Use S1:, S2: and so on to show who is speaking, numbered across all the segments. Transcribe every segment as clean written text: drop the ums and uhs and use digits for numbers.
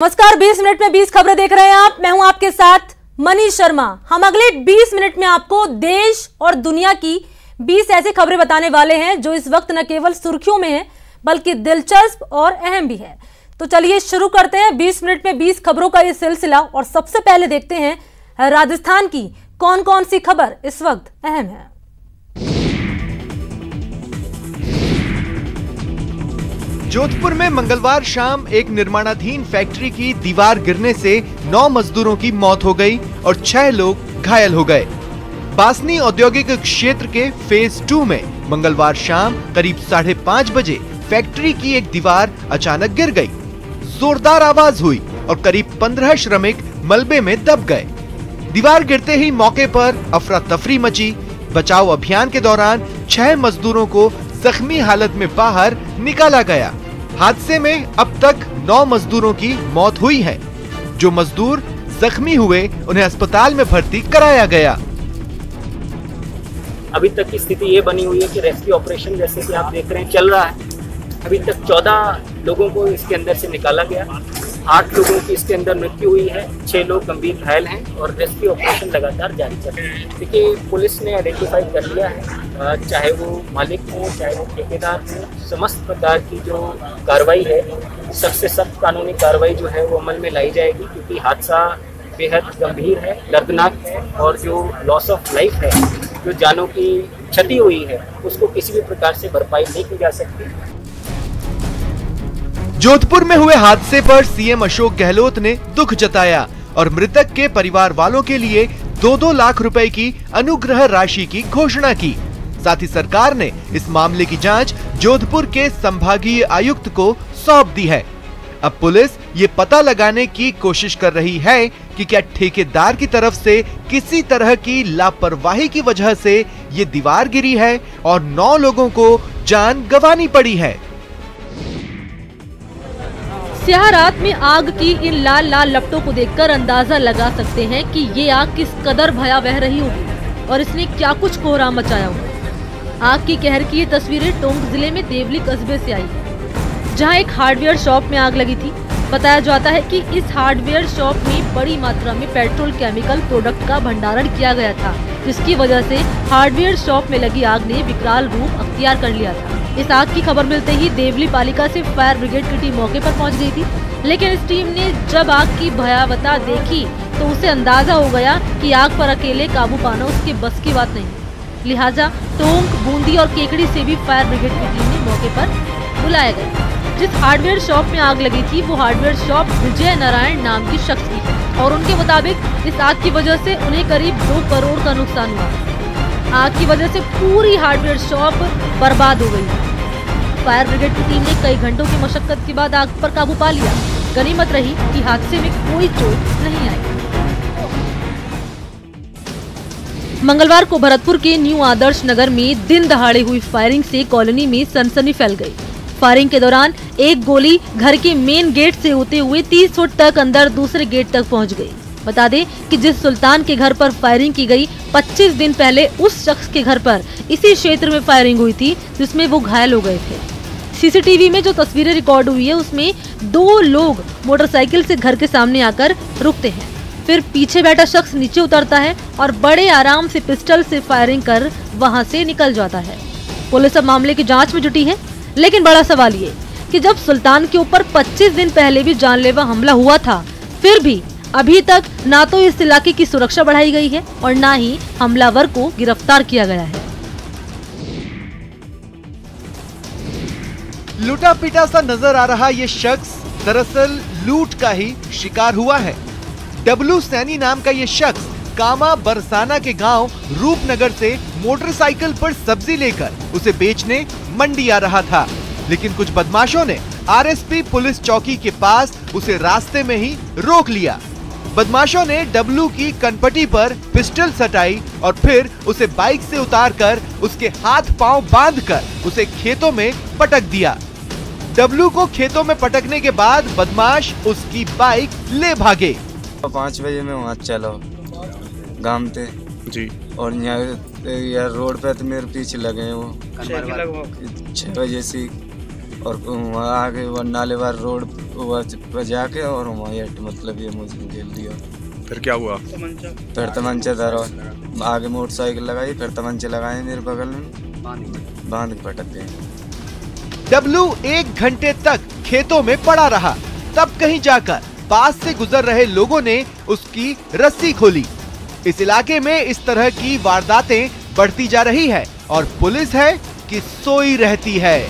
S1: नमस्कार, 20 मिनट में 20 खबरें देख रहे हैं आप। मैं हूं आपके साथ मनीष शर्मा। हम अगले 20 मिनट में आपको देश और दुनिया की 20 ऐसी खबरें बताने वाले हैं जो इस वक्त न केवल सुर्खियों में है बल्कि दिलचस्प और अहम भी है। तो चलिए शुरू करते हैं 20 मिनट में 20 खबरों का ये सिलसिला। और सबसे पहले देखते हैं राजस्थान की कौन कौन सी खबर इस वक्त अहम है।
S2: जोधपुर में मंगलवार शाम एक निर्माणाधीन फैक्ट्री की दीवार गिरने से 9 मजदूरों की मौत हो गई और 6 लोग घायल हो गए। बासनी औद्योगिक क्षेत्र के फेज 2 में मंगलवार शाम करीब 5:30 बजे फैक्ट्री की एक दीवार अचानक गिर गई। जोरदार आवाज हुई और करीब 15 श्रमिक मलबे में दब गए। दीवार गिरते ही मौके पर अफरा तफरी मची। बचाव अभियान के दौरान 6 मजदूरों को जख्मी हालत में बाहर निकाला गया। हादसे में अब तक 9 मजदूरों की मौत हुई है। जो मजदूर जख्मी हुए उन्हें अस्पताल में भर्ती कराया गया।
S3: अभी तक की स्थिति ये बनी हुई है कि रेस्क्यू ऑपरेशन जैसे कि आप देख रहे हैं चल रहा है। अभी तक 14 लोगों को इसके अंदर से निकाला गया। 8 लोगों की इसके अंदर मृत्यु हुई है, 6 लोग गंभीर घायल हैं और रेस्क्यू ऑपरेशन लगातार जारी चल रहा है। देखिए, पुलिस ने आइडेंटिफाई कर लिया है, चाहे वो मालिक हो चाहे वो ठेकेदार हो, समस्त प्रकार की जो कार्रवाई है, सख्त से सख्त कानूनी कार्रवाई जो है वो अमल में लाई जाएगी, क्योंकि हादसा बेहद गंभीर है, दर्दनाक है और जो लॉस ऑफ लाइफ है, जो जानों की क्षति हुई है, उसको किसी भी प्रकार से भरपाई नहीं की जा सकती।
S2: जोधपुर में हुए हादसे पर सीएम अशोक गहलोत ने दुख जताया और मृतक के परिवार वालों के लिए 2-2 लाख रुपए की अनुग्रह राशि की घोषणा की। साथ ही सरकार ने इस मामले की जांच जोधपुर के संभागीय आयुक्त को सौंप दी है। अब पुलिस ये पता लगाने की कोशिश कर रही है कि क्या ठेकेदार की तरफ से किसी तरह की लापरवाही की वजह से ये दीवार गिरी है और 9 लोगों को जान गंवानी पड़ी है।
S1: स्याह रात में आग की इन लाल लाल लपटों को देखकर अंदाजा लगा सकते हैं कि ये आग किस कदर भयावह रही होगी और इसने क्या कुछ कोहराम मचाया होगा। आग की कहर की ये तस्वीरें टोंक जिले में देवली कस्बे से आई है, जहां एक हार्डवेयर शॉप में आग लगी थी। बताया जाता है कि इस हार्डवेयर शॉप में बड़ी मात्रा में पेट्रोल केमिकल प्रोडक्ट का भंडारण किया गया था, जिसकी वजह से हार्डवेयर शॉप में लगी आग ने विकराल रूप अख्तियार कर लिया था। इस आग की खबर मिलते ही देवली पालिका से फायर ब्रिगेड की टीम मौके पर पहुंच गई थी, लेकिन इस टीम ने जब आग की भयावहता देखी तो उसे अंदाजा हो गया कि आग पर अकेले काबू पाना उसके बस की बात नहीं। लिहाजा टोंक, बूंदी और केकड़ी से भी फायर ब्रिगेड की टीम ने मौके पर बुलाया गया। जिस हार्डवेयर शॉप में आग लगी थी वो हार्डवेयर शॉप विजय नारायण नाम की शख्स की है और उनके मुताबिक इस आग की वजह से उन्हें करीब 2 करोड़ का नुकसान हुआ। आग की वजह से पूरी हार्डवेयर शॉप बर्बाद हो गई। फायर ब्रिगेड की टीम ने कई घंटों की मशक्कत के बाद आग पर काबू पा लिया। गनीमत रही कि हादसे में कोई चोट नहीं आई। मंगलवार को भरतपुर के न्यू आदर्श नगर में दिन दहाड़े हुई फायरिंग से कॉलोनी में सनसनी फैल गई। फायरिंग के दौरान एक गोली घर के मेन गेट से होते हुए 30 फुट तक अंदर दूसरे गेट तक पहुंच गई। बता दें कि जिस सुल्तान के घर पर फायरिंग की गई 25 दिन पहले उस शख्स के घर पर इसी क्षेत्र में फायरिंग हुई थी, जिसमें वो घायल हो गए थे। सीसीटीवी में जो तस्वीरें रिकॉर्ड हुई है उसमें 2 लोग मोटरसाइकिल से घर के सामने आकर रुकते हैं, फिर पीछे बैठा शख्स नीचे उतरता है और बड़े आराम से पिस्टल से फायरिंग कर वहां से निकल जाता है। पुलिस अब मामले की जांच में जुटी है, लेकिन बड़ा सवाल ये कि जब सुल्तान के ऊपर 25 दिन पहले भी जानलेवा हमला हुआ था, फिर भी अभी तक ना तो इस इलाके की सुरक्षा बढ़ाई गई है और ना ही हमलावर को गिरफ्तार किया गया है।
S2: लूटा पीटा सा नजर आ रहा ये शख्स दरअसल लूट का ही शिकार हुआ है। डब्लू सैनी नाम का ये शख्स कामा बरसाना के गांव रूपनगर से मोटरसाइकिल पर सब्जी लेकर उसे बेचने मंडी आ रहा था, लेकिन कुछ बदमाशों ने आरएसपी पुलिस चौकी के पास उसे रास्ते में ही रोक लिया। बदमाशों ने डब्लू की कनपटी पर पिस्टल सटाई और फिर उसे बाइक से उतारकर उसके हाथ पांव बांधकर उसे खेतों में पटक दिया। डब्लू को खेतों में पटकने के बाद बदमाश उसकी बाइक ले भागे।
S4: 5 बजे में वहाँ चलो गांव थे जी, और यहाँ रोड पे तो मेरे पीछे लगे हैं वो 6 बजे से, और वहाँ आगे वो नालेवार रोड बजा के और वहीं मतलब ये मुझे घेर दिया।
S5: फिर क्या हुआ?
S4: फिर तमंचा धरा, आगे मोटरसाइकिल लगाई, फिर तमंचे लगाए मेरे बगल में, बांध के पटक गए।
S2: डब्लू 1 घंटे तक खेतों में पड़ा रहा, तब कहीं जाकर पास से गुजर रहे लोगों ने उसकी रस्सी खोली। इस इलाके में इस तरह की वारदातें बढ़ती जा रही है और पुलिस है कि सोई रहती है।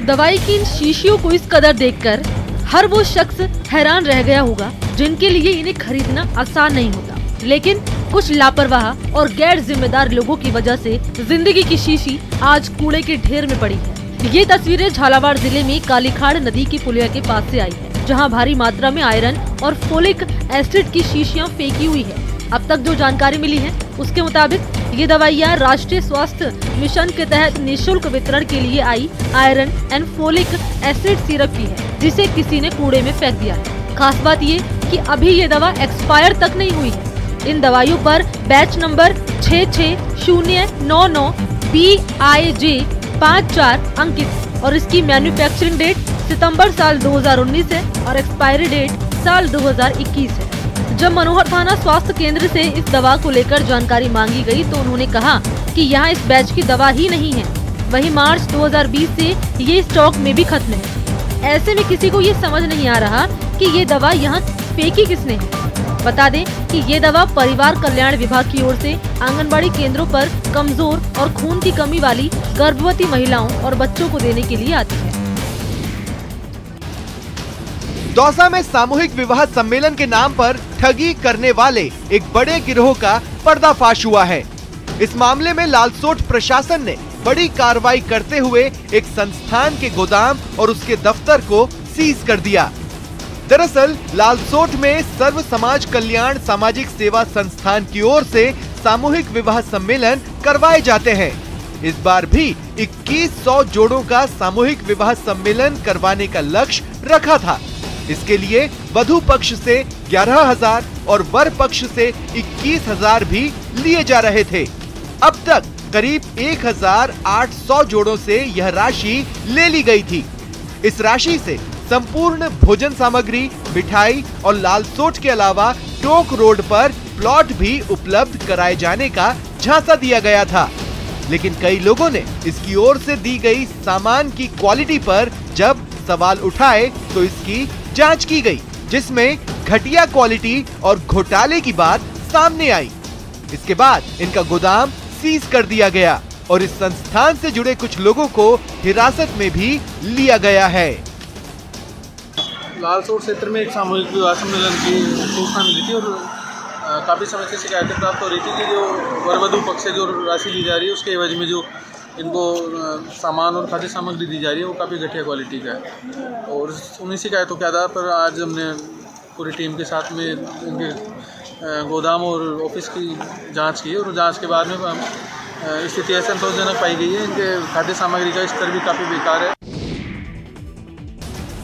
S1: दवाई की इन शीशियों को इस कदर देखकर हर वो शख्स हैरान रह गया होगा जिनके लिए इन्हें खरीदना आसान नहीं होता, लेकिन कुछ लापरवाह और गैर जिम्मेदार लोगों की वजह से जिंदगी की शीशी आज कूड़े के ढेर में पड़ी है। ये तस्वीरें झालावाड़ जिले में कालीखाड़ नदी की पुलिया के पास से आई है, जहां भारी मात्रा में आयरन और फोलिक एसिड की शीशियां फेंकी हुई है। अब तक जो जानकारी मिली है उसके मुताबिक ये दवाइयाँ राष्ट्रीय स्वास्थ्य मिशन के तहत निःशुल्क वितरण के लिए आई iron and folic acid syrup की है, जिसे किसी ने कूड़े में फेंक दिया है। खास बात ये कि अभी ये दवा एक्सपायर तक नहीं हुई है। इन दवाइयों पर बैच नंबर 660099 BIJ 54 अंकित और इसकी मैन्युफैक्चरिंग डेट सितंबर साल 2019 है और एक्सपायरी डेट साल 2021 है। जब मनोहर थाना स्वास्थ्य केंद्र से इस दवा को लेकर जानकारी मांगी गई तो उन्होंने कहा कि यहाँ इस बैच की दवा ही नहीं है। वहीं मार्च 2020 से ये स्टॉक में भी खत्म है। ऐसे में किसी को ये समझ नहीं आ रहा कि ये दवा यहाँ फेंकी किसने है। बता दें कि ये दवा परिवार कल्याण विभाग की ओर से आंगनबाड़ी केंद्रों पर कमजोर और खून की कमी वाली गर्भवती महिलाओं और बच्चों को देने के लिए आती है।
S2: दौसा में सामूहिक विवाह सम्मेलन के नाम पर ठगी करने वाले एक बड़े गिरोह का पर्दाफाश हुआ है। इस मामले में लालसोट प्रशासन ने बड़ी कार्रवाई करते हुए एक संस्थान के गोदाम और उसके दफ्तर को सीज कर दिया। दरअसल लालसोट में सर्व समाज कल्याण सामाजिक सेवा संस्थान की ओर से सामूहिक विवाह सम्मेलन करवाए जाते हैं। इस बार भी 2100 जोड़ों का सामूहिक विवाह सम्मेलन करवाने का लक्ष्य रखा था। इसके लिए वधू पक्ष से 11,000 और वर पक्ष से 21,000 भी लिए जा रहे थे। अब तक करीब 1,800 जोड़ों से यह राशि ले ली गई थी। इस राशि से संपूर्ण भोजन सामग्री, मिठाई और लालसोट के अलावा टोक रोड पर प्लॉट भी उपलब्ध कराए जाने का झांसा दिया गया था। लेकिन कई लोगों ने इसकी ओर से दी गई सामान की क्वालिटी पर जब सवाल उठाए तो इसकी जांच की गई, जिसमें घटिया क्वालिटी और घोटाले की बात सामने आई। इसके बाद इनका गोदाम सीज कर दिया गया और इस संस्थान से जुड़े कुछ लोगों को हिरासत में भी लिया गया है।
S6: लालसोट क्षेत्र में एक सामूहिक विवाह सम्मेलन की सूचना मिली थी और काफ़ी समय से शिकायतें प्राप्त हो रही थी कि जो वर वधू पक्ष से जो राशि ली जा रही है उसके एवज में जो इनको सामान और खाद्य सामग्री दी जा रही है वो काफ़ी घटिया क्वालिटी का है। और उन्हीं शिकायतों के आधार पर आज हमने पूरी टीम के साथ में इनके गोदाम और ऑफिस की जांच की और जांच के बाद में स्थिति ऐसे संतोषजनक पाई गई है। इनके खाद्य सामग्री का स्तर भी काफ़ी बेकार है।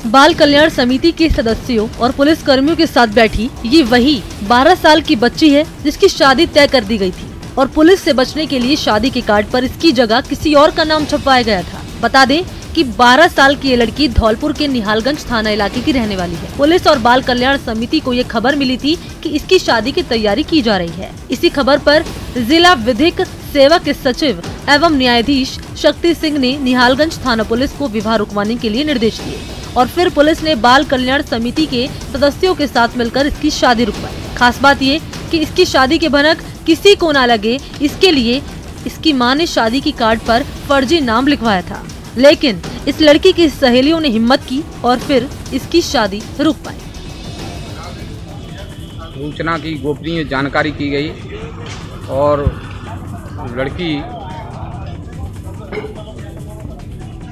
S1: बाल कल्याण समिति के सदस्यों और पुलिस कर्मियों के साथ बैठी ये वही 12 साल की बच्ची है जिसकी शादी तय कर दी गई थी और पुलिस से बचने के लिए शादी के कार्ड पर इसकी जगह किसी और का नाम छपवाया गया था। बता दें कि 12 साल की ये लड़की धौलपुर के निहालगंज थाना इलाके की रहने वाली है। पुलिस और बाल कल्याण समिति को ये खबर मिली थी कि इसकी शादी की तैयारी की जा रही है। इसी खबर पर जिला विधिक सेवा के सचिव एवं न्यायाधीश शक्ति सिंह ने निहालगंज थाना पुलिस को विवाह रुकवाने के लिए निर्देश दिए और फिर पुलिस ने बाल कल्याण समिति के सदस्यों के साथ मिलकर इसकी शादी रुकवाई। खास बात ये कि इसकी शादी के भनक किसी को ना लगे, इसके लिए इसकी मां ने शादी की कार्ड पर फर्जी नाम लिखवाया था। लेकिन इस लड़की की सहेलियों ने हिम्मत की और फिर इसकी शादी रुक पाई।
S7: सूचना की गोपनीय जानकारी की गई और लड़की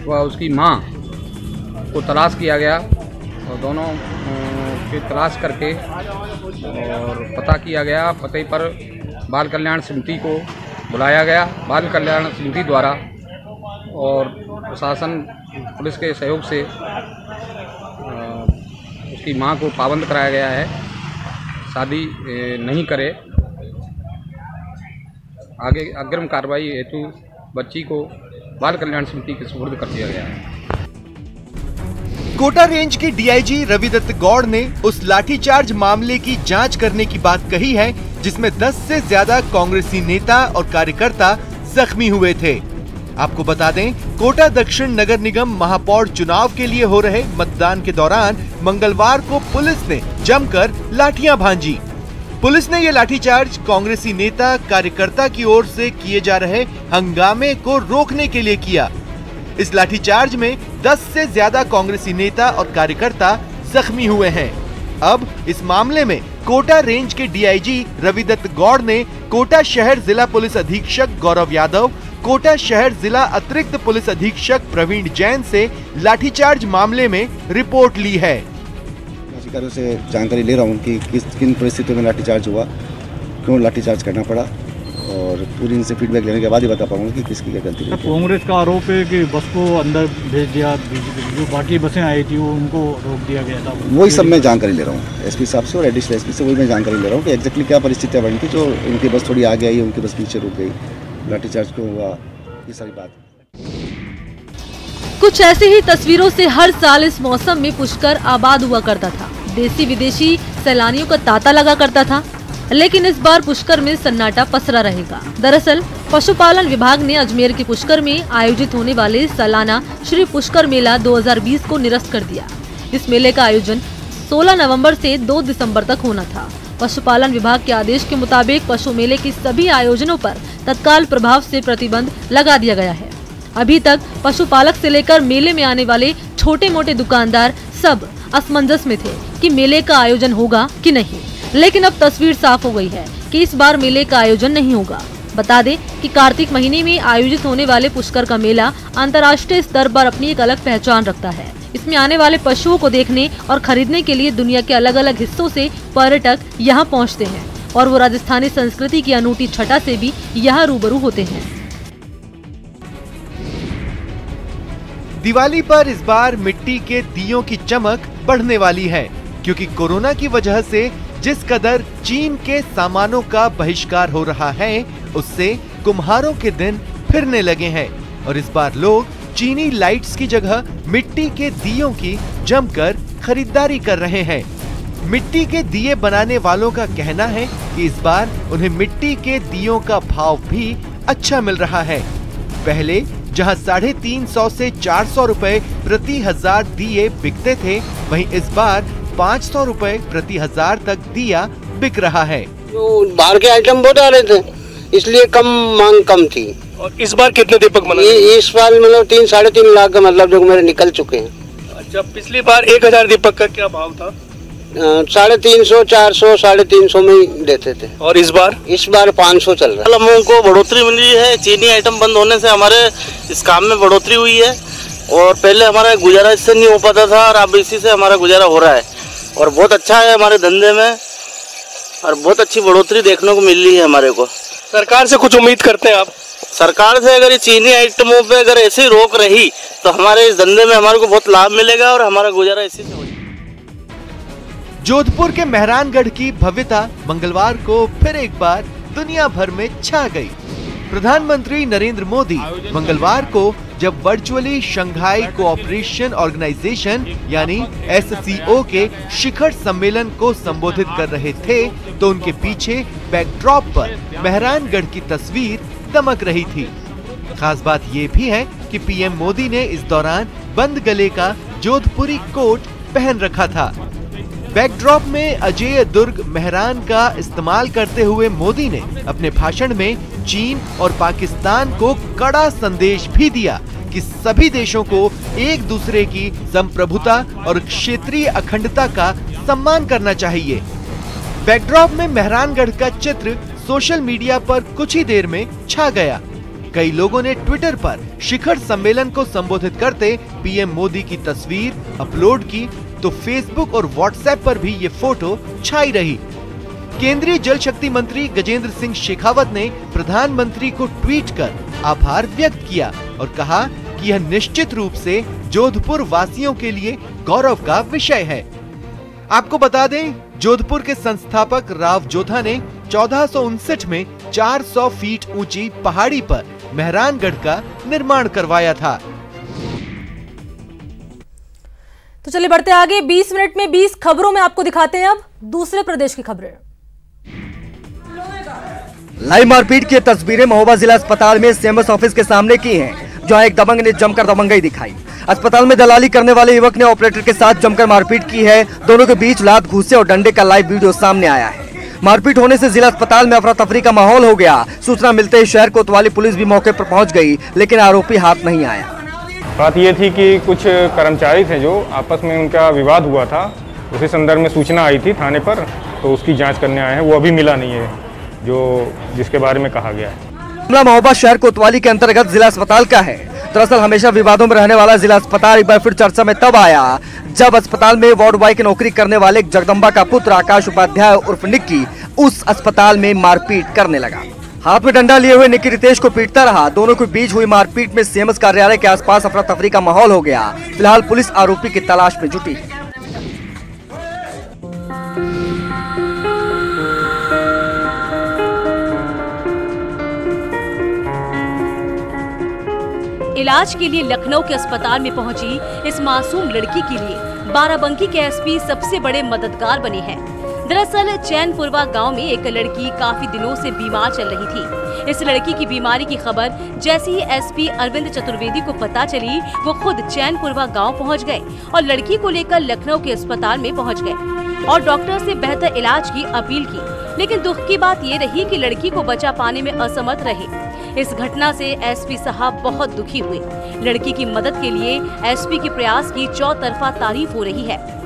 S7: व उसकी मां को तलाश किया गया और दोनों की तलाश करके और पता किया गया। पते पर बाल कल्याण समिति को बुलाया गया। बाल कल्याण समिति द्वारा और प्रशासन पुलिस के सहयोग से उसकी मां को पाबंद कराया गया है, शादी नहीं करे। आगे अग्रिम कार्रवाई हेतु बच्ची को बाल कल्याण समिति के सुपुर्द कर दिया गया है।
S2: कोटा रेंज के डीआईजी रविदत्त गौड़ ने उस लाठीचार्ज मामले की जांच करने की बात कही है जिसमें 10 से ज्यादा कांग्रेसी नेता और कार्यकर्ता जख्मी हुए थे। आपको बता दें, कोटा दक्षिण नगर निगम महापौर चुनाव के लिए हो रहे मतदान के दौरान मंगलवार को पुलिस ने जमकर लाठियां भांजी। पुलिस ने ये लाठीचार्ज कांग्रेसी नेता कार्यकर्ता की ओर से किए जा रहे हंगामे को रोकने के लिए किया। इस लाठीचार्ज में 10 से ज्यादा कांग्रेसी नेता और कार्यकर्ता जख्मी हुए हैं। अब इस मामले में कोटा रेंज के डीआईजी रविदत्त गौड़ ने कोटा शहर जिला पुलिस अधीक्षक गौरव यादव, कोटा शहर जिला अतिरिक्त पुलिस अधीक्षक प्रवीण जैन से लाठीचार्ज मामले में रिपोर्ट ली है।
S5: अधिकारियों से जानकारी ले रहा हूँ कि किन परिस्थितियों में लाठीचार्ज हुआ, क्यों लाठीचार्ज करना पड़ा, और पूरी इनसे फीडबैक लेने के बाद ही बता पाऊंगा कि किसकी क्या गलती है।
S8: कांग्रेस का आरोप है कि बस को अंदर भेज दिया, जो बाकी बसें आई थी वो उनको रोक दिया गया था।
S5: वही सब मैं जानकारी ले रहा हूँ एसपी साहब से और एडिशनल एसपी से, वही मैं जानकारी ले रहा हूँ कि एग्जैक्टली क्या परिस्थितियाँ बनी थी जो इनकी बस थोड़ी आगे आई, उनकी बस पीछे रुक गई, लाठीचार्ज क्यों हुआ, ये सारी बात।
S1: कुछ ऐसी ही तस्वीरों से हर साल इस मौसम में पुष्कर आबाद हुआ करता था। देसी विदेशी सैलानियों का तांता लगा करता था, लेकिन इस बार पुष्कर में सन्नाटा पसरा रहेगा। दरअसल पशुपालन विभाग ने अजमेर के पुष्कर में आयोजित होने वाले सालाना श्री पुष्कर मेला 2020 को निरस्त कर दिया। इस मेले का आयोजन 16 नवंबर से 2 दिसंबर तक होना था। पशुपालन विभाग के आदेश के मुताबिक पशु मेले के सभी आयोजनों पर तत्काल प्रभाव से प्रतिबंध लगा दिया गया है। अभी तक पशुपालक से लेकर मेले में आने वाले छोटे मोटे दुकानदार सब असमंजस में थे कि मेले का आयोजन होगा कि नहीं, लेकिन अब तस्वीर साफ हो गई है कि इस बार मेले का आयोजन नहीं होगा। बता दें कि कार्तिक महीने में आयोजित होने वाले पुष्कर का मेला अंतर्राष्ट्रीय स्तर पर अपनी एक अलग पहचान रखता है। इसमें आने वाले पशुओं को देखने और खरीदने के लिए दुनिया के अलग अलग हिस्सों से पर्यटक यहाँ पहुँचते हैं और वो राजस्थानी संस्कृति की अनूठी छटा से भी यहाँ रूबरू होते हैं।
S2: दिवाली पर इस बार मिट्टी के दियों की चमक बढ़ने वाली है, क्योंकि कोरोना की वजह से जिस कदर चीन के सामानों का बहिष्कार हो रहा है, उससे कुम्हारों के दिन फिरने लगे हैं और इस बार लोग चीनी लाइट्स की जगह मिट्टी के दियों की जमकर खरीदारी कर रहे हैं। मिट्टी के दिए बनाने वालों का कहना है कि इस बार उन्हें मिट्टी के दियों का भाव भी अच्छा मिल रहा है। पहले जहां 350 से 400 रुपए प्रति 1000 दिए बिकते थे, वहीं इस बार 500 रुपए प्रति 1000 तक दिया बिक रहा है।
S9: जो बाहर के आइटम बहुत आ रहे थे, इसलिए कम मांग कम थी।
S10: और इस बार कितने दीपक बना?
S9: इस बार मतलब 3-3.5 लाख का मतलब जो मेरे निकल चुके हैं।
S10: अच्छा, पिछली बार 1000 दीपक का क्या भाव था?
S9: 350, 400, 350 में ही देते थे।
S10: और इस बार
S9: 500 चल रहा है।
S11: लोगों को बढ़ोतरी मिली है। चीनी आइटम बंद होने से हमारे इस काम में बढ़ोतरी हुई है और पहले हमारा गुजारा इससे नहीं हो पाता था और अब इसी से हमारा गुजारा हो रहा है और बहुत अच्छा है हमारे धंधे में और बहुत अच्छी बढ़ोतरी देखने को मिल रही है हमारे को।
S10: सरकार से कुछ उम्मीद करते हैं आप?
S11: सरकार से अगर ये चीनी आइटमों पे अगर ऐसे ही रोक रही तो हमारे इस धंधे में हमारे को बहुत लाभ मिलेगा और हमारा गुजारा इसी से हो जाएगा।
S2: जोधपुर के मेहरानगढ़ की भव्यता मंगलवार को फिर एक बार दुनिया भर में छा गई। प्रधानमंत्री नरेंद्र मोदी मंगलवार को जब वर्चुअली शंघाई कोऑपरेशन ऑर्गेनाइजेशन यानी SCO के शिखर सम्मेलन को संबोधित कर रहे थे, तो उनके पीछे बैकड्रॉप पर मेहरानगढ़ की तस्वीर दमक रही थी। खास बात ये भी है कि पीएम मोदी ने इस दौरान बंद गले का जोधपुरी कोट पहन रखा था। बैकड्रॉप में अजेय दुर्ग मेहरान का इस्तेमाल करते हुए मोदी ने अपने भाषण में चीन और पाकिस्तान को कड़ा संदेश भी दिया कि सभी देशों को एक दूसरे की संप्रभुता और क्षेत्रीय अखंडता का सम्मान करना चाहिए। बैकड्रॉप में मेहरानगढ़ का चित्र सोशल मीडिया पर कुछ ही देर में छा गया। कई लोगों ने ट्विटर पर शिखर सम्मेलन को संबोधित करते पीएम मोदी की तस्वीर अपलोड की, तो फेसबुक और व्हाट्सएप पर भी ये फोटो छाई रही। केंद्रीय जल शक्ति मंत्री गजेंद्र सिंह शेखावत ने प्रधानमंत्री को ट्वीट कर आभार व्यक्त किया और कहा कि यह निश्चित रूप से जोधपुर वासियों के लिए गौरव का विषय है। आपको बता दें, जोधपुर के संस्थापक राव जोधा ने 1459 में 400 फीट ऊंची पहाड़ी पर मेहरानगढ़ का निर्माण करवाया था।
S12: तो तो चलिए बढ़ते आगे। 20 मिनट में 20 खबरों में आपको दिखाते हैं अब दूसरे प्रदेश की खबरें।
S13: लाइव मारपीट की तस्वीरें महोबा जिला अस्पताल में सीएमएस ऑफिस के सामने की हैं, जहां एक दबंग ने जमकर दबंगई दिखाई। अस्पताल में दलाली करने वाले युवक ने ऑपरेटर के साथ जमकर मारपीट की है। दोनों के बीच लात, घूंसे और डंडे का लाइव वीडियो सामने आया है। मारपीट होने से जिला अस्पताल में अफरा तफरी का माहौल हो गया। सूचना मिलते ही शहर कोतवाली पुलिस भी मौके पर पहुंच गई, लेकिन आरोपी हाथ नहीं आया।
S14: बात ये थी कि कुछ कर्मचारी थे जो आपस में उनका विवाद हुआ था, उसी संदर्भ में सूचना आई थी थाने पर, तो उसकी जाँच करने आए हैं। वो अभी मिला नहीं है जो जिसके बारे में कहा गया है।
S13: मामला महोबा शहर कोतवाली के अंतर्गत जिला अस्पताल का है। दरअसल हमेशा विवादों में रहने वाला जिला अस्पताल एक बार फिर चर्चा में तब आया जब अस्पताल में वार्ड बॉय की नौकरी करने वाले जगदम्बा का पुत्र आकाश उपाध्याय उर्फ निक्की उस अस्पताल में मारपीट करने लगा। हाथ में डंडा लिए हुए निक्की रितेश को पीटता रहा। दोनों के बीच हुई मारपीट में सीएमएस कार्यालय के आसपास अफरा तफरी का माहौल हो गया। फिलहाल पुलिस आरोपी की तलाश में जुटी है।
S15: इलाज के लिए लखनऊ के अस्पताल में पहुंची इस मासूम लड़की के लिए बाराबंकी के एसपी सबसे बड़े मददगार बने हैं। दरअसल चैनपुरवा गांव में एक लड़की काफी दिनों से बीमार चल रही थी। इस लड़की की बीमारी की खबर जैसे ही एसपी अरविंद चतुर्वेदी को पता चली, वो खुद चैनपुरवा गांव पहुंच गए और लड़की को लेकर लखनऊ के अस्पताल में पहुंच गए और डॉक्टर से बेहतर इलाज की अपील की। लेकिन दुख की बात ये रही कि लड़की को बचा पाने में असमर्थ रहे। इस घटना से एसपी साहब बहुत दुखी हुए। लड़की की मदद के लिए एसपी के प्रयास की चौतरफा तारीफ हो रही है।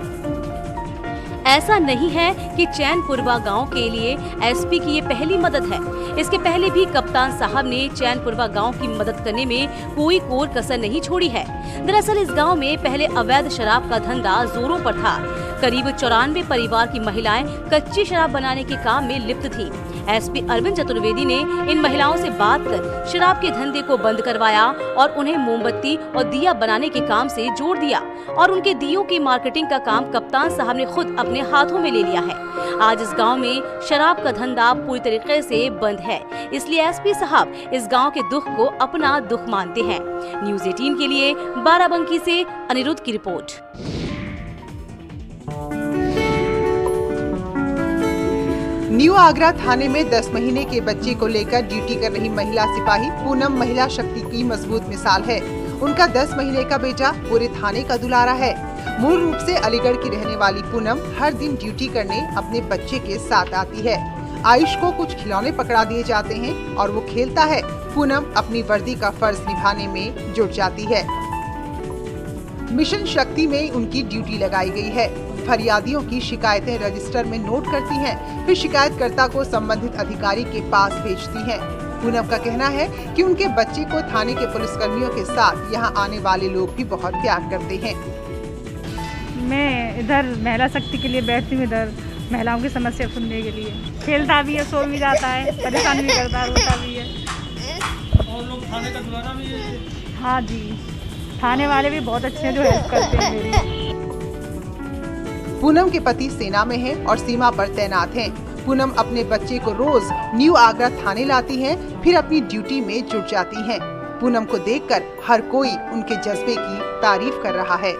S15: ऐसा नहीं है कि चैनपुरवा गांव के लिए एसपी की ये पहली मदद है। इसके पहले भी कप्तान साहब ने चैनपुरवा गांव की मदद करने में कोई कोर कसर नहीं छोड़ी है। दरअसल इस गांव में पहले अवैध शराब का धंधा जोरों पर था। करीब 94 परिवार की महिलाएं कच्ची शराब बनाने के काम में लिप्त थी। एसपी अरविंद चतुर्वेदी ने इन महिलाओं से बात कर शराब के धंधे को बंद करवाया और उन्हें मोमबत्ती और दिया बनाने के काम से जोड़ दिया और उनके दियों की मार्केटिंग का काम कप्तान साहब ने खुद अपने हाथों में ले लिया है। आज इस गांव में शराब का धंधा पूरी तरीके से बंद है, इसलिए एसपी साहब इस गांव के दुख को अपना दुख मानते हैं। न्यूज़ 18 के लिए बाराबंकी से अनिरुद्ध की रिपोर्ट।
S16: न्यू आगरा थाने में 10 महीने के बच्चे को लेकर ड्यूटी कर रही महिला सिपाही पूनम महिला शक्ति की मजबूत मिसाल है। उनका 10 महीने का बेटा पूरे थाने का दुलारा है। मूल रूप से अलीगढ़ की रहने वाली पूनम हर दिन ड्यूटी करने अपने बच्चे के साथ आती है। आयुष को कुछ खिलौने पकड़ा दिए जाते हैं और वो खेलता है। पूनम अपनी वर्दी का फर्ज निभाने में जुट जाती है। मिशन शक्ति में उनकी ड्यूटी लगाई गई है। फरियादियों की शिकायतें रजिस्टर में नोट करती हैं, फिर शिकायतकर्ता को संबंधित अधिकारी के पास भेजती हैं। पूनम का कहना है कि उनके बच्चे को थाने के पुलिसकर्मियों के साथ यहाँ आने वाले लोग भी बहुत प्यार करते हैं।
S17: मैं इधर महिला शक्ति के लिए बैठती हूँ, इधर महिलाओं की समस्या सुनने के लिए। खेलता भी है, सो भी जाता है, परेशान भी करता है, रोता भी है।
S6: और लोग थाने का दुलारा भी है।
S17: हाँ जी, थाने वाले भी बहुत अच्छे हैं जो हेल्प करते हैं मेरी।
S16: पूनम के पति सेना में हैं और सीमा पर तैनात हैं। पूनम अपने बच्चे को रोज न्यू आगरा थाने लाती हैं, फिर अपनी ड्यूटी में जुट जाती हैं। पूनम को देखकर हर कोई उनके जज्बे की तारीफ कर रहा है।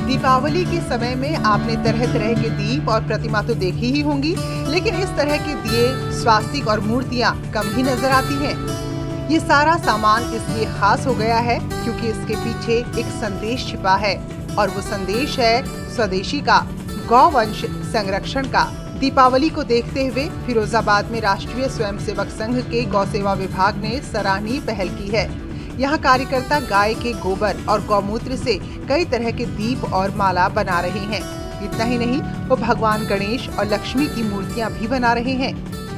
S16: दीपावली के समय में आपने तरह तरह के दीप और प्रतिमा तो देखी ही होंगी, लेकिन इस तरह के दिए, स्वास्तिक और मूर्तियाँ कम ही नजर आती हैं। ये सारा सामान इसलिए खास हो गया है क्योंकि इसके पीछे एक संदेश छिपा है और वो संदेश है स्वदेशी का, गौवंश संरक्षण का। दीपावली को देखते हुए फिरोजाबाद में राष्ट्रीय स्वयंसेवक संघ के गौ सेवा विभाग ने सराहनीय पहल की है। यहाँ कार्यकर्ता गाय के गोबर और गौमूत्र से कई तरह के दीप और माला बना रहे हैं। इतना ही नहीं, वो भगवान गणेश और लक्ष्मी की मूर्तियाँ भी बना रहे हैं।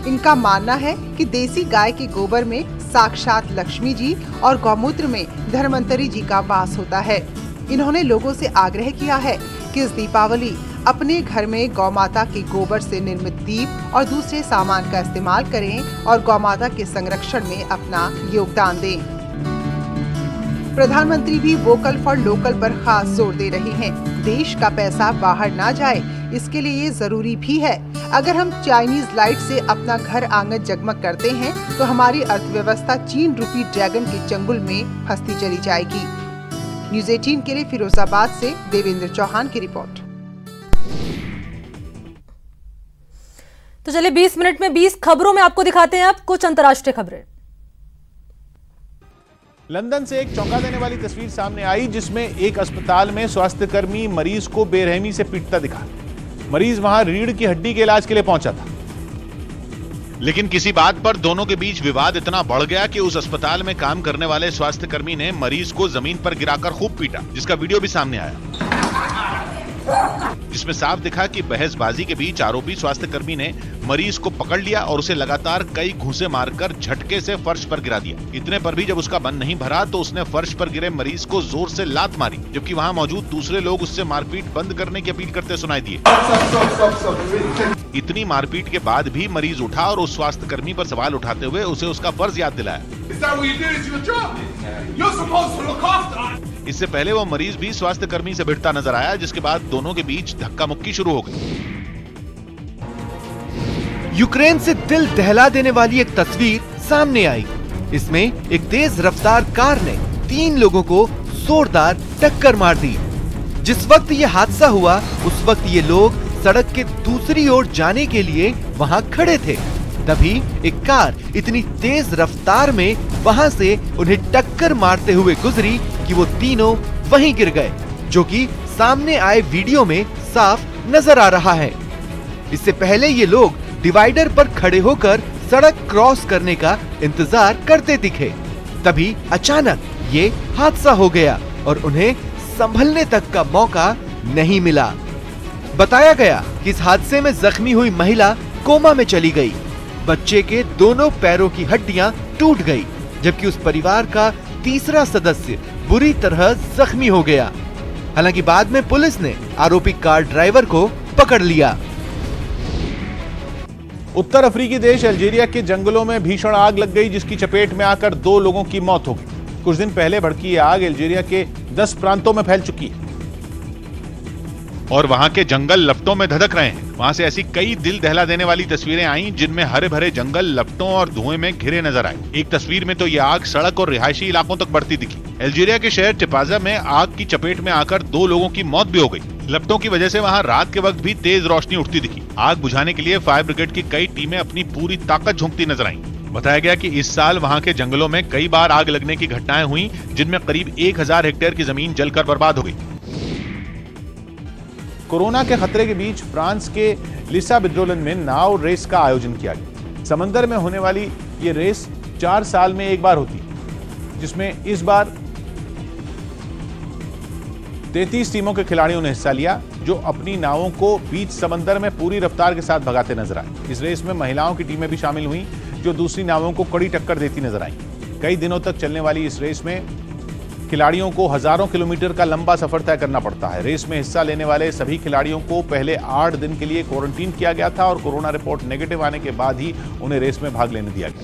S16: इनका मानना है कि देसी गाय के गोबर में साक्षात लक्ष्मी जी और गौमूत्र में धर्मंतरी जी का वास होता है। इन्होंने लोगों से आग्रह किया है कि इस दीपावली अपने घर में गौमाता के गोबर से निर्मित दीप और दूसरे सामान का इस्तेमाल करें और गौमाता के संरक्षण में अपना योगदान दें। प्रधानमंत्री भी वोकल फॉर लोकल पर खास जोर दे रहे हैं। देश का पैसा बाहर ना जाए, इसके लिए ये जरूरी भी है। अगर हम चाइनीज लाइट से अपना घर आंगन जगमग करते हैं तो हमारी अर्थव्यवस्था चीन रूपी ड्रैगन के चंगुल में फंसती चली जाएगी। न्यूज़ 18 के लिए फिरोजाबाद से देवेंद्र चौहान की रिपोर्ट।
S12: तो चलिए 20 मिनट में 20 खबरों में आपको दिखाते हैं अब कुछ अंतर्राष्ट्रीय खबरें।
S18: लंदन से एक चौंका देने वाली तस्वीर सामने आई, जिसमें एक अस्पताल में स्वास्थ्यकर्मी मरीज को बेरहमी से पीटता दिखा। मरीज वहां रीढ़ की हड्डी के इलाज के लिए पहुंचा था,
S19: लेकिन किसी बात पर दोनों के बीच विवाद इतना बढ़ गया कि उस अस्पताल में काम करने वाले स्वास्थ्यकर्मी ने मरीज को जमीन पर गिराकर खूब पीटा, जिसका वीडियो भी सामने आया, जिसमें साफ दिखा कि बहसबाजी के बीच आरोपी स्वास्थ्यकर्मी ने मरीज को पकड़ लिया और उसे लगातार कई घूंसे मारकर झटके से फर्श पर गिरा दिया। इतने पर भी जब उसका मन नहीं भरा तो उसने फर्श पर गिरे मरीज को जोर से लात मारी, जबकि वहां मौजूद दूसरे लोग उससे मारपीट बंद करने की अपील करते सुनाई दिए। इतनी मारपीट के बाद भी मरीज उठा और उस स्वास्थ्यकर्मी पर सवाल उठाते हुए उसे उसका फर्ज याद दिलाया। इससे पहले वो मरीज भी स्वास्थ्यकर्मी से भिड़ता नजर आया, जिसके बाद दोनों के बीच धक्का मुक्की शुरू हो गई।
S2: यूक्रेन से दिल दहला देने वाली एक तस्वीर सामने आई। इसमें एक तेज रफ्तार कार ने 3 लोगों को जोरदार टक्कर मार दी। जिस वक्त ये हादसा हुआ उस वक्त ये लोग सड़क के दूसरी ओर जाने के लिए वहां खड़े थे। तभी एक कार इतनी तेज रफ्तार में वहां से उन्हें टक्कर मारते हुए गुजरी कि वो तीनों वहीं गिर गए, जो कि सामने आए वीडियो में साफ नजर आ रहा है। इससे पहले ये लोग डिवाइडर पर खड़े होकर सड़क क्रॉस करने का इंतजार करते दिखे। तभी अचानक ये हादसा हो गया और उन्हें संभलने तक का मौका नहीं मिला। बताया गया कि इस हादसे में जख्मी हुई महिला कोमा में चली गई। बच्चे के दोनों पैरों की हड्डियां टूट गई, जबकि उस परिवार का तीसरा सदस्य बुरी तरह जख्मी हो गया। हालांकि बाद में पुलिस ने आरोपी कार ड्राइवर को पकड़ लिया।
S18: उत्तर अफ्रीकी देश अल्जीरिया के जंगलों में भीषण आग लग गई, जिसकी चपेट में आकर 2 लोगों की मौत हो गई। कुछ दिन पहले भड़की ये आग अल्जीरिया के 10 प्रांतों में फैल चुकी है
S19: और वहां के जंगल लपटों में धधक रहे हैं। वहां से ऐसी कई दिल दहला देने वाली तस्वीरें आई, जिनमें हरे भरे जंगल लपटों और धुएं में घिरे नजर आए। एक तस्वीर में तो ये आग सड़क और रिहायशी इलाकों तक बढ़ती दिखी। अल्जीरिया के शहर टिपाजा में आग की चपेट में आकर 2 लोगों की मौत भी हो गई। लपटों की वजह से वहां रात के वक्त भी तेज रोशनी उठती दिखी। आग बुझाने के लिए फायर ब्रिगेड की कई टीमें अपनी पूरी ताकत झोंकती नजर आईं। बताया गया कि इस साल वहां के जंगलों में कई बार आग लगने की घटनाएं हुई, जिनमें करीब 1000 हेक्टेयर की जमीन जलकर बर्बाद हो गई।
S18: कोरोना के खतरे के बीच फ्रांस के लिसा बिद्रोलन में नाव रेस का आयोजन किया गया। समंदर में होने वाली ये रेस 4 साल में एक बार होती है, जिसमें इस बार 33 टीमों के खिलाड़ियों ने हिस्सा लिया, जो अपनी नावों को बीच समंदर में पूरी रफ्तार के साथ भगाते नजर आए। इस रेस में महिलाओं की टीमें भी शामिल हुई, जो दूसरी नावों को कड़ी टक्कर देती नजर आई। कई दिनों तक चलने वाली इस रेस में खिलाड़ियों को हजारों किलोमीटर का लंबा सफर तय करना पड़ता है। रेस में हिस्सा लेने वाले सभी खिलाड़ियों को पहले 8 दिन के लिए क्वारंटीन किया गया था और कोरोना रिपोर्ट नेगेटिव आने के बाद ही उन्हें रेस में भाग लेने दिया गया।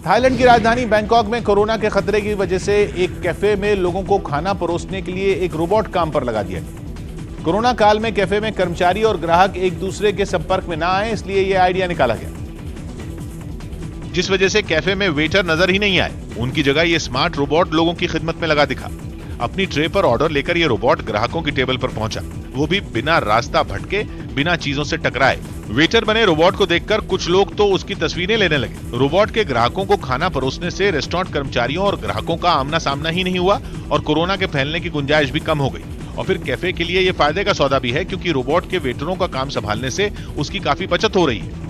S18: थाईलैंड की राजधानी बैंकॉक में कोरोना के खतरे की वजह से एक कैफे में लोगों को खाना परोसने के लिए एक रोबोट काम पर लगा दिया गया। कोरोना काल में कैफे में कर्मचारी और ग्राहक एक दूसरे के संपर्क में ना आए, इसलिए यह आइडिया निकाला गया,
S19: जिस वजह से कैफे में वेटर नजर ही नहीं आए। उनकी जगह ये स्मार्ट रोबोट लोगों की खिदमत में लगा दिखा। अपनी ट्रे पर ऑर्डर लेकर ये रोबोट ग्राहकों की टेबल पर पहुंचा, वो भी बिना रास्ता भटके, बिना चीजों से टकराए। वेटर बने रोबोट को देखकर कुछ लोग तो उसकी तस्वीरें लेने लगे। रोबोट के ग्राहकों को खाना परोसने से रेस्टोरेंट कर्मचारियों और ग्राहकों का आमना सामना ही नहीं हुआ और कोरोना के फैलने की गुंजाइश भी कम हो गई। और फिर कैफे के लिए ये फायदे का सौदा भी है, क्योंकि रोबोट के वेटरों का काम संभालने से उसकी काफी बचत हो रही है।